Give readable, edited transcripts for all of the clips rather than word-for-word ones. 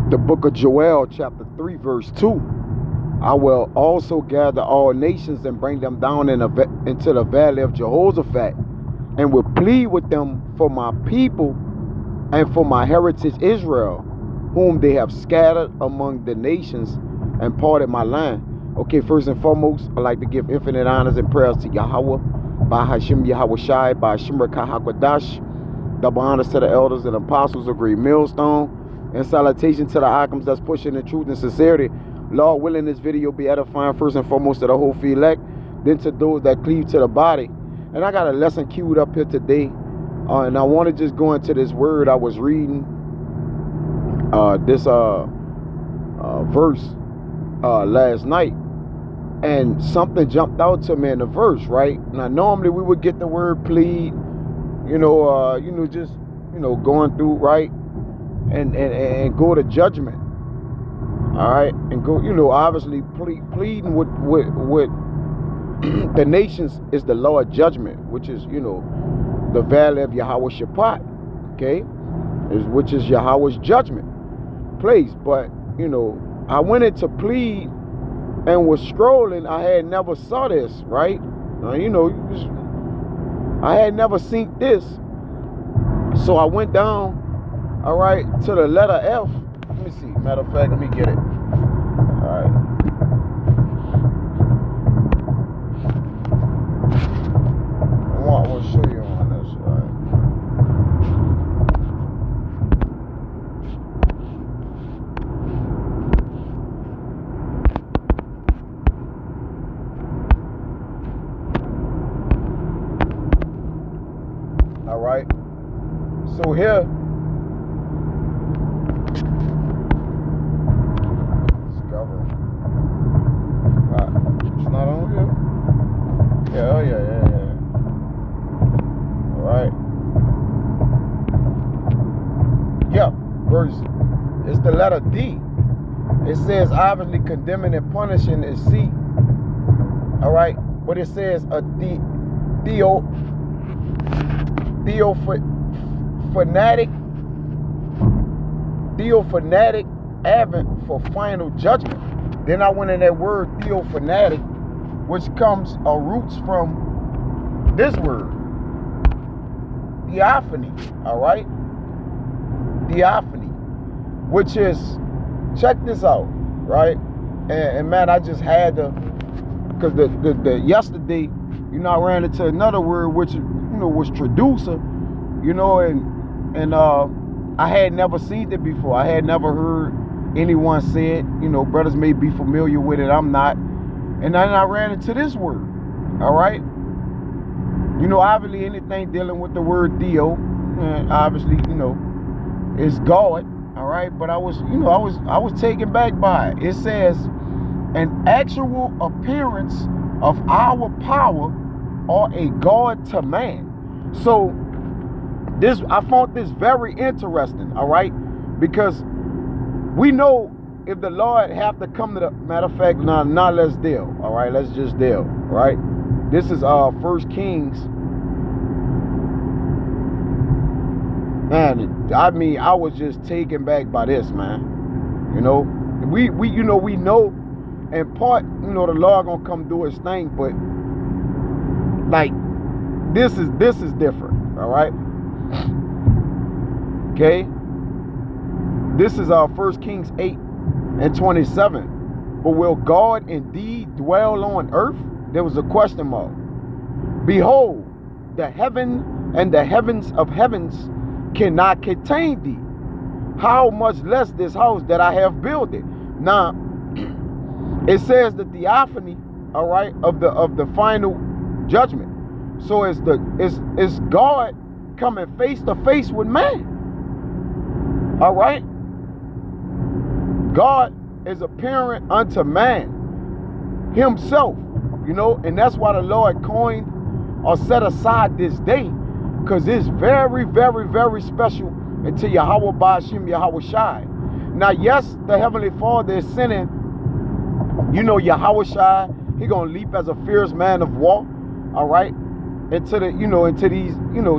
The book of Joel, chapter 3, verse 2. I will also gather all nations and bring them down into the valley of Jehoshaphat, and will plead with them for my people and for my heritage Israel, whom they have scattered among the nations and parted my land. Okay, first and foremost, I'd like to give infinite honors and prayers to Yahweh, by Hashem Yahweh Shai, by Shemra Kahakadash. Double honors to the elders and apostles of Great Millstone, and salutation to the icons that's pushing the truth and sincerity. Lord willing, this video be edifying first and foremost to the whole elect, then to those that cleave to the body. And I got a lesson queued up here today, and I want to just go into this word. I was reading this verse last night, and something jumped out to me in the verse. Right now, normally we would get the word plead, just going through right, and go to judgment. All right, and go, obviously pleading with the nations is the Lord judgment, which is, the valley of Yahweh Shaphat, okay, which is Yahweh's judgment place. But, I went into plead and was scrolling. I had never saw this, right? I had never seen this. So I went down, all right, to the letter F. Let me see. Matter of fact, let me get it. All right. I want to show you on this, all right. So here, it's not on here. Yeah. All right. Yeah, verse. It's the letter D. It says obviously condemning and punishing is C. All right, but it says a theophanatic advent for final judgment. Then I went in that word theophanatic, which comes roots from this word, Theophany. All right, Theophany, which is, check this out, right? And man, I just had to, because the yesterday, I ran into another word which was traducer, and I had never seen it before. I had never heard anyone say it. Brothers may be familiar with it. I'm not. And then I ran into this word. All right. Obviously anything dealing with the word Theo, obviously, is God. All right. But I was taken back by it. It says an actual appearance of our power or a God to man. So I found this very interesting. All right. Because we know if the Lord have to come to the, matter of fact, now let's deal. All right, let's just deal. All right, this is 1 Kings. Man, I mean, I was just taken back by this, man. We know in part, the Lord gonna come do his thing, but like this is different. All right, okay. This is 1 Kings 8:27. But will God indeed dwell on earth? There was a question mark. Behold, the heaven and the heavens of heavens cannot contain thee. How much less this house that I have built it? Now, it says the theophany, all right, of the final judgment. So it's God coming face to face with man. All right. God is appearing unto man himself, and that's why the Lord coined or set aside this day, because it's very, very, very special unto Yahweh Ba'ashem Yahweh Shai. Now, yes, the Heavenly Father is sending, Yahweh Shai. He gonna leap as a fierce man of war, all right, into these,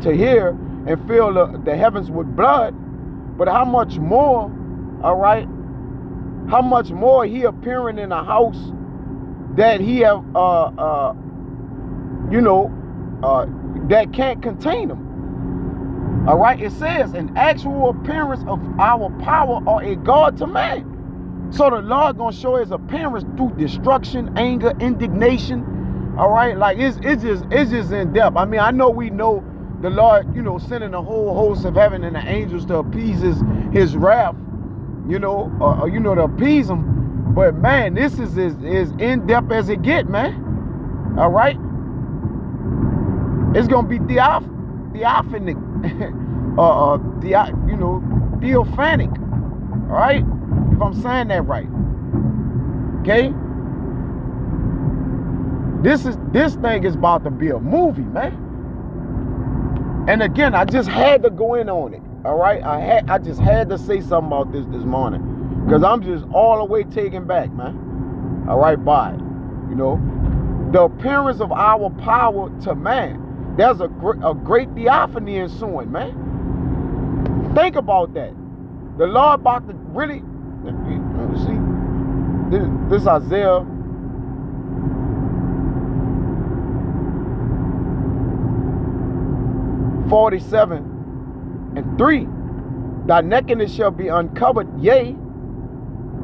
to hear and fill the heavens with blood. But how much more all right, how much more he appearing in a house that he have, that can't contain him. All right, it says an actual appearance of our power or a God to man. So the Lord gonna show his appearance through destruction, anger, indignation. All right, like it's just in depth. I mean, I know we know the Lord, sending a whole host of heaven and the angels to appease his wrath, to appease him. But man, this is as in depth as it get, man. All right, it's gonna be theophanic, theophanic. All right, if I'm saying that right. Okay. This thing is about to be a movie, man. And again, I just had to go in on it. All right, I just had to say something about this morning, because I'm just all the way taken back, man. All right, by it. The appearance of our power to man. There's a great theophany ensuing, man. Think about that. The Lord about to really, see, this Isaiah 47:3. Thy nakedness shall be uncovered, yea,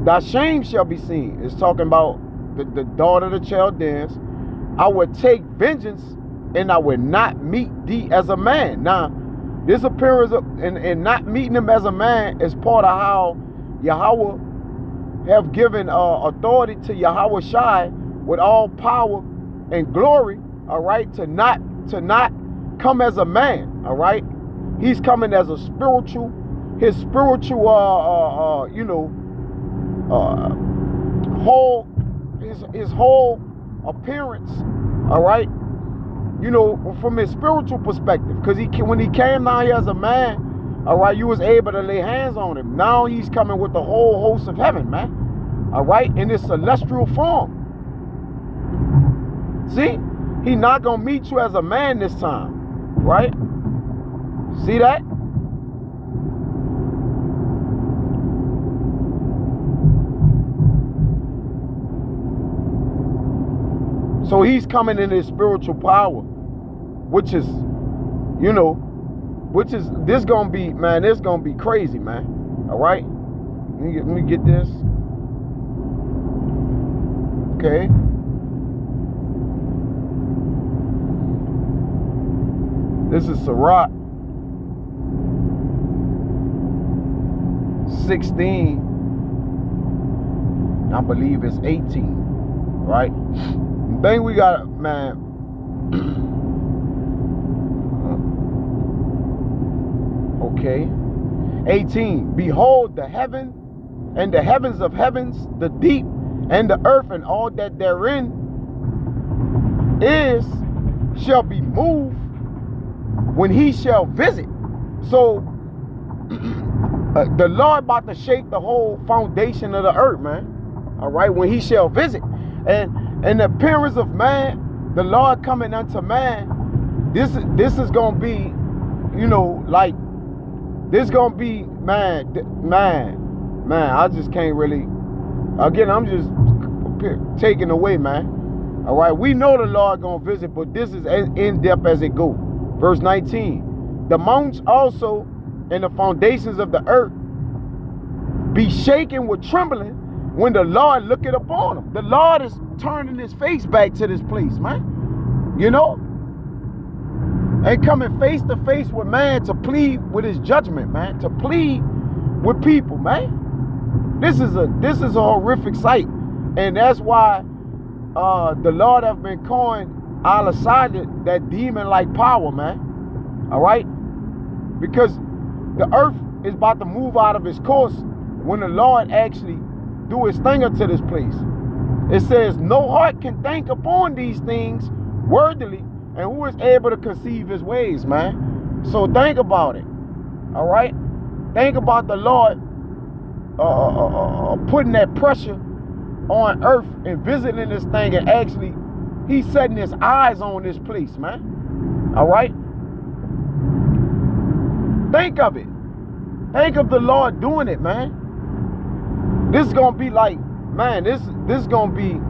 thy shame shall be seen. It's talking about the daughter of the Chaldeans. I will take vengeance, and I will not meet thee as a man. Now, this appearance and not meeting him as a man is part of how Yahweh have given authority to Yahweh Shai with all power and glory. All right, to not come as a man. All right, he's coming as a spiritual. His spiritual, whole his whole appearance. All right, from his spiritual perspective, because when he came down here as a man, all right, you was able to lay hands on him. Now he's coming with the whole host of heaven, man. All right, in his celestial form. See, he not gonna meet you as a man this time, right? See that? So he's coming in his spiritual power, which is this gonna be, man, this gonna be crazy, man. All right, let me get this. Okay. This is Sirach 16. I believe it's 18. Right? The thing we got, man. Okay. 18. Behold, the heaven and the heavens of heavens, the deep and the earth and all that therein is, shall be moved when he shall visit. So the Lord about to shake the whole foundation of the earth, man. All right, when he shall visit. And the appearance of man, the Lord coming unto man, this is gonna be, like, this gonna be, man, I just can't really, again, I'm just taken away, man. All right, we know the Lord gonna visit, but this is as in depth as it go. Verse 19, the mountains also and the foundations of the earth be shaken with trembling when the Lord looketh upon them. The Lord is turning his face back to this place, man. And coming face to face with man to plead with his judgment, man. To plead with people, man. This is a horrific sight. And that's why the Lord have been calling al-Assad that demon-like power, man. All right? Because the earth is about to move out of its course when the Lord actually do his thing unto this place. It says, no heart can think upon these things worthily, and who is able to conceive his ways, man? So think about it. All right? Think about the Lord putting that pressure on earth and visiting this thing, and actually he's setting his eyes on this place, man. All right? Think of it. Think of the Lord doing it, man. This is gonna be like, man, this is gonna be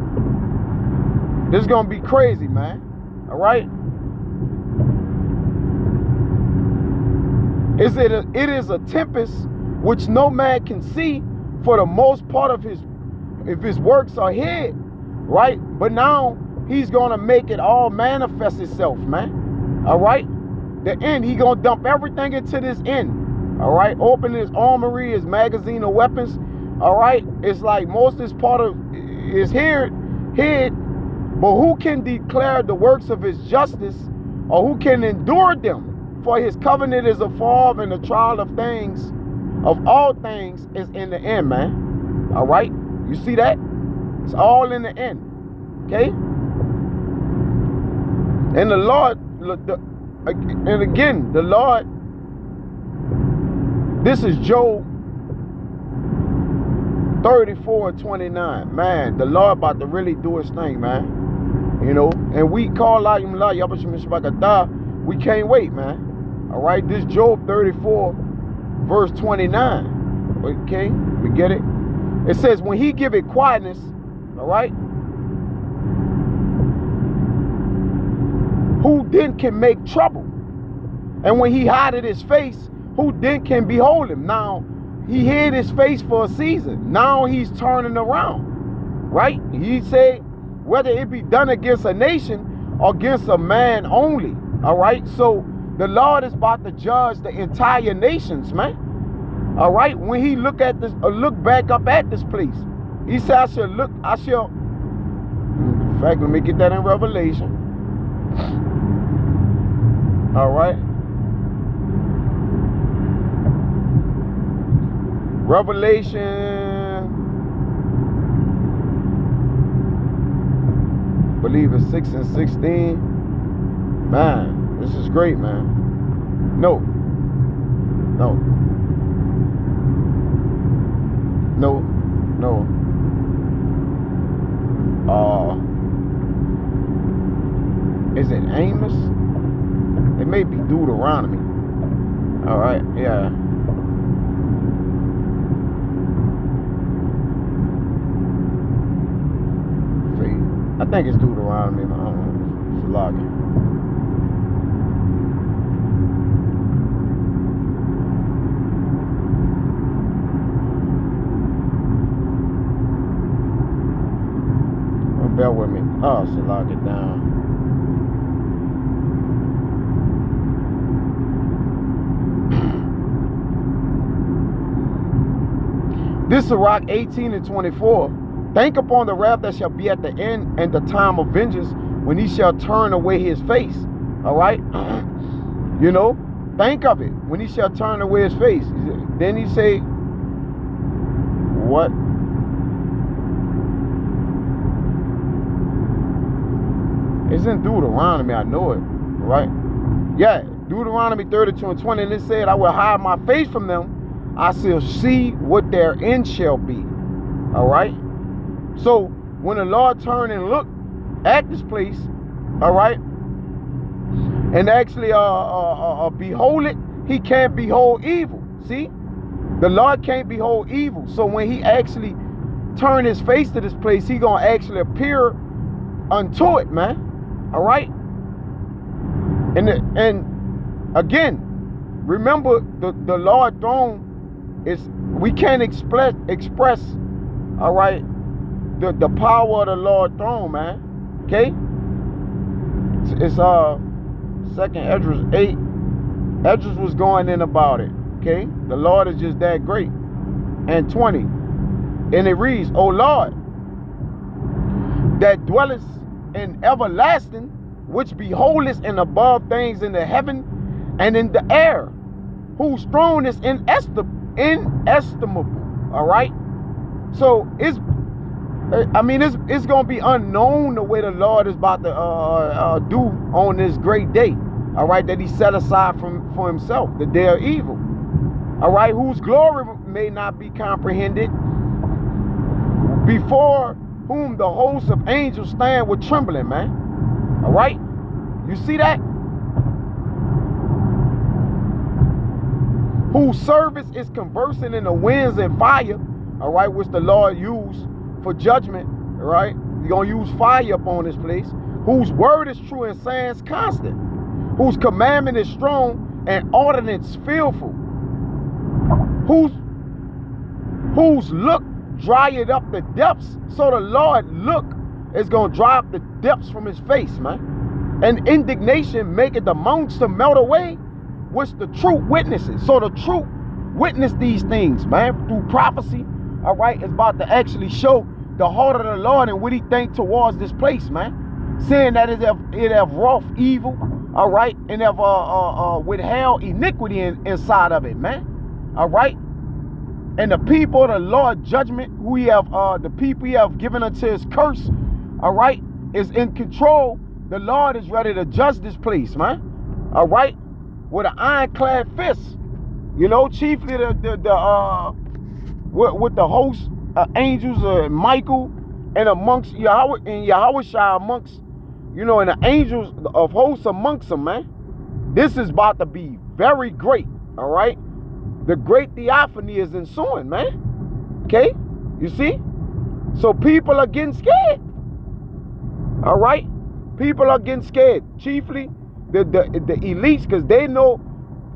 crazy, man. All right. It is a tempest which no man can see, for the most part of his works are hid, right? But now he's gonna make it all manifest itself, man. All right. The end. He gonna dump everything into this end. All right. Open his armory, his magazine of weapons. All right. It's like most of this part of is hid. But who can declare the works of his justice, or who can endure them? For his covenant is afar off, and the trial of things, of all things, is in the end, man. All right? You see that? It's all in the end. Okay? And the Lord, and again, the Lord, this is Job 34:29. Man, the Lord about to really do his thing, man. You know, and we call out him, we can't wait, man. All right, this Job 34, verse 29. Okay, let me get it. It says, when he give it quietness, all right, who then can make trouble? And when he hideth his face, who then can behold him? Now, he hid his face for a season. Now he's turning around, right? He said, whether it be done against a nation or against a man only, all right? So the Lord is about to judge the entire nations, man. All right? When he look at this, or look back up at this place, he said, in fact, let me get that in Revelation. All right? Revelation, I believe it's 6 and 16. Man, this is great, man. No. Is it Amos? It may be Deuteronomy. All right, yeah. I think it's Deuteronomy. I don't know. It's logging. Bear with me. Oh, so log it down. This is Sirach 18 and 24. Think upon the wrath that shall be at the end, and the time of vengeance, when he shall turn away his face. All right? You know, think of it. When he shall turn away his face. Then he say, what? It's in Deuteronomy, I know it, right? Yeah, Deuteronomy 32 and 20, and it said, I will hide my face from them. I shall see what their end shall be. All right? So, when the Lord turn and look at this place, all right, and actually behold it, he can't behold evil. See? The Lord can't behold evil. So, when he actually turn his face to this place, he going to actually appear unto it, man. All right, and again, remember the Lord throne is, we can't express all right, the power of the Lord throne, man. Okay, it's 2nd Esdras 8. Esdras was going in about it. Okay, the Lord is just that great. And 20, and it reads, O Lord, that dwellest in everlasting, which beholdest in above things in the heaven and in the air, whose throne is inestimable. All right, so it's gonna be unknown the way the Lord is about to do on this great day. All right, that he set aside for himself, the day of evil. All right, whose glory may not be comprehended, before whom the hosts of angels stand with trembling, man. All right? You see that? Whose service is conversing in the winds and fire, all right, which the Lord used for judgment, all right? He's going to use fire upon this place, whose word is true and signs constant, whose commandment is strong and ordinance fearful, whose look drieth up the depths. So the Lord look is going to dry up the depths from his face, man. And indignation maketh the mountains to melt away, which the truth witnesses. So the truth witness these things, man, through prophecy, all right, is about to actually show the heart of the Lord and what he think towards this place, man. Saying that it have wrought evil, all right, and have withheld iniquity inside of it, man. All right. And the people of the Lord judgment, who he have the people he have given unto his curse, all right, is in control. The Lord is ready to judge this place, man. All right, with an ironclad fist, you know, chiefly with the host angels, Michael, and amongst Yahweh and Yahushua amongst, you know, and the angels of hosts amongst them, man. This is about to be very great. All right, the great Theophany is ensuing, man. Okay, you see, so people are getting scared. All right, people are getting scared, chiefly the elites, because they know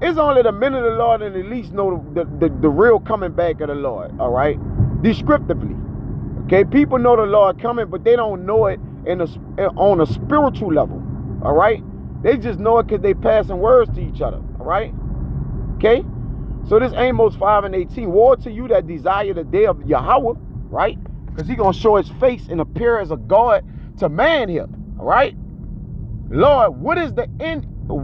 it's only the men of the Lord and the elites know the real coming back of the Lord. All right, descriptively. Okay, people know the Lord coming, but they don't know it on a spiritual level. All right, they just know it because they passing words to each other. All right, okay. So this Amos 5:18, woe to you that desire the day of Yahweh, right? Because he's going to show his face and appear as a God to man here, all right? Lord, what is the end? To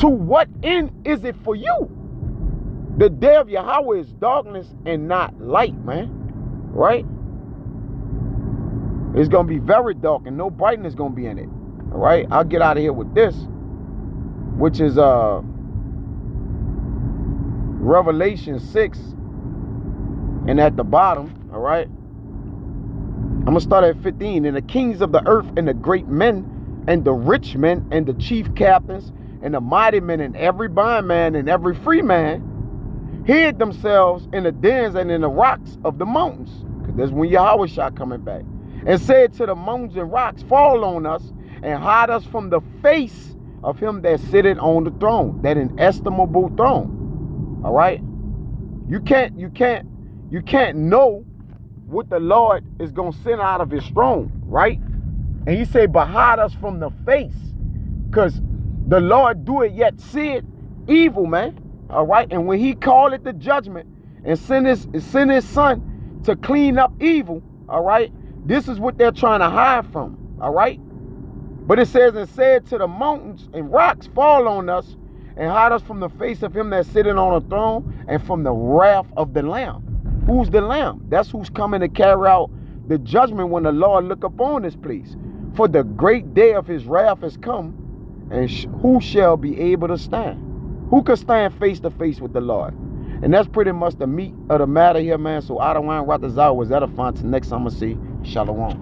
what end is it for you? The day of Yahweh is darkness and not light, man, right? It's going to be very dark and no brightness going to be in it, all right? I'll get out of here with this, which is Revelation 6, and at the bottom, all right, I'm gonna start at 15. And the kings of the earth and the great men and the rich men and the chief captains and the mighty men and every bondman and every free man hid themselves in the dens and in the rocks of the mountains, because that's when Yahweh shall coming back, and said to the mountains and rocks, fall on us and hide us from the face of him that sitteth on the throne, that inestimable throne. All right, you can't know what the Lord is gonna send out of his throne, right? And he said, but hide us from the face, because the Lord do it yet see it evil, man. All right, and when he called it the judgment and send his son to clean up evil, all right, this is what they're trying to hide from. All right, but it says, and said to the mountains and rocks, fall on us and hide us from the face of him that's sitting on a throne and from the wrath of the Lamb. Who's the Lamb? That's who's coming to carry out the judgment when the Lord look upon this place. For the great day of his wrath has come, and who shall be able to stand? Who can stand face to face with the Lord? And that's pretty much the meat of the matter here, man. So I don't want to was edifying. Till next time I see. Shalom.